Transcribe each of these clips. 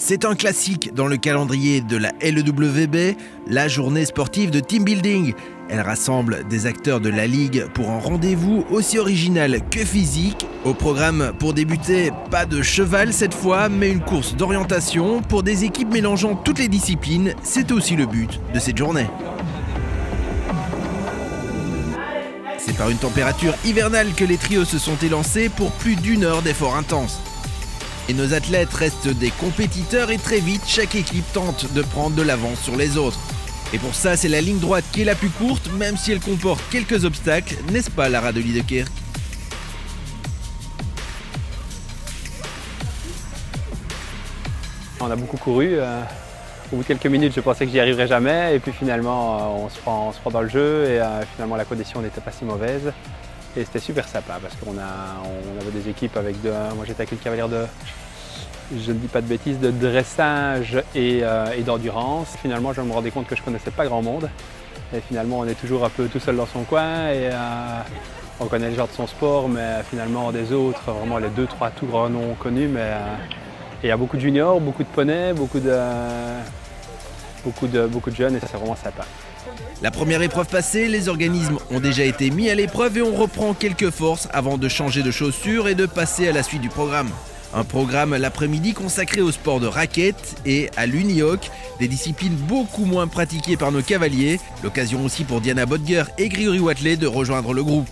C'est un classique dans le calendrier de la LEWB, la journée sportive de team building. Elle rassemble des acteurs de la ligue pour un rendez-vous aussi original que physique. Au programme, pour débuter, pas de cheval cette fois, mais une course d'orientation pour des équipes mélangeant toutes les disciplines. C'est aussi le but de cette journée. C'est par une température hivernale que les trios se sont élancés pour plus d'1 heure d'efforts intenses. Et nos athlètes restent des compétiteurs et très vite, chaque équipe tente de prendre de l'avance sur les autres. Et pour ça, c'est la ligne droite qui est la plus courte, même si elle comporte quelques obstacles, n'est-ce pas Lara de Liedekerk? On a beaucoup couru. Au bout de quelques minutes, je pensais que j'y arriverais jamais. Et puis finalement, on se prend dans le jeu. Et finalement, la condition n'était pas si mauvaise. Et c'était super sympa parce qu'on avait des équipes avec moi j'étais avec une cavalière je ne dis pas de bêtises, de dressage et d'endurance. Finalement, je me rendais compte que je ne connaissais pas grand monde. Et finalement, on est toujours un peu tout seul dans son coin. Et on connaît les gens de son sport, mais finalement des autres, vraiment les 2-3 tout grands noms connus. Mais il y a beaucoup de juniors, beaucoup de poneys, beaucoup de jeunes et ça c'est vraiment sympa. La première épreuve passée, les organismes ont déjà été mis à l'épreuve et on reprend quelques forces avant de changer de chaussures et de passer à la suite du programme. Un programme l'après-midi consacré au sport de raquette et à l'unihoc, des disciplines beaucoup moins pratiquées par nos cavaliers. L'occasion aussi pour Diana Bodger et Grigory Watley de rejoindre le groupe.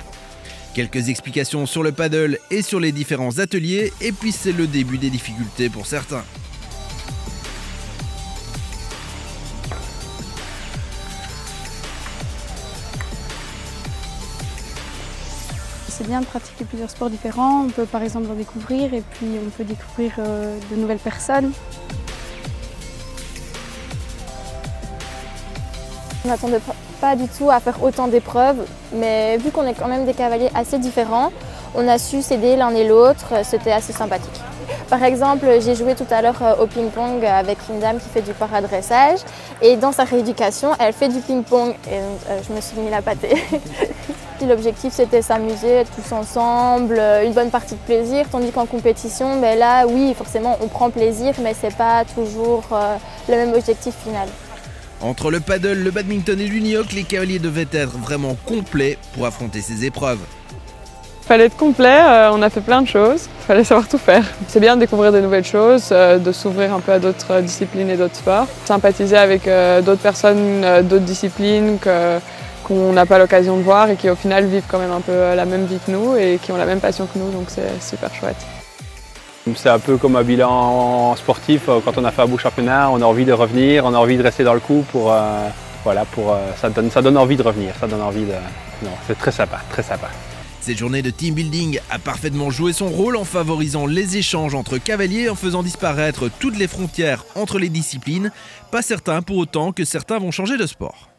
Quelques explications sur le paddle et sur les différents ateliers et puis c'est le début des difficultés pour certains. C'est bien de pratiquer plusieurs sports différents, on peut par exemple en découvrir et puis on peut découvrir de nouvelles personnes. On n'attendait pas du tout à faire autant d'épreuves, mais vu qu'on est quand même des cavaliers assez différents, on a su s'aider l'un et l'autre, c'était assez sympathique. Par exemple, j'ai joué tout à l'heure au ping-pong avec une dame qui fait du paradressage et dans sa rééducation, elle fait du ping-pong et je me suis mis la pâtée. L'objectif c'était s'amuser, être tous ensemble, une bonne partie de plaisir, tandis qu'en compétition, ben là oui forcément on prend plaisir mais c'est pas toujours le même objectif final. Entre le paddle, le badminton et l'unihoc, les cavaliers devaient être vraiment complets pour affronter ces épreuves. Il fallait être complet, on a fait plein de choses, il fallait savoir tout faire. C'est bien de découvrir de nouvelles choses, de s'ouvrir un peu à d'autres disciplines et d'autres sports. Sympathiser avec d'autres personnes, d'autres disciplines qu'on n'a pas l'occasion de voir et qui au final vivent quand même un peu la même vie que nous et qui ont la même passion que nous, donc c'est super chouette. C'est un peu comme un bilan sportif, quand on a fait un beau championnat, on a envie de revenir, on a envie de rester dans le coup ça donne envie de revenir, non, c'est très sympa, très sympa. Cette journée de team building a parfaitement joué son rôle en favorisant les échanges entre cavaliers en faisant disparaître toutes les frontières entre les disciplines. Pas certain pour autant que certains vont changer de sport.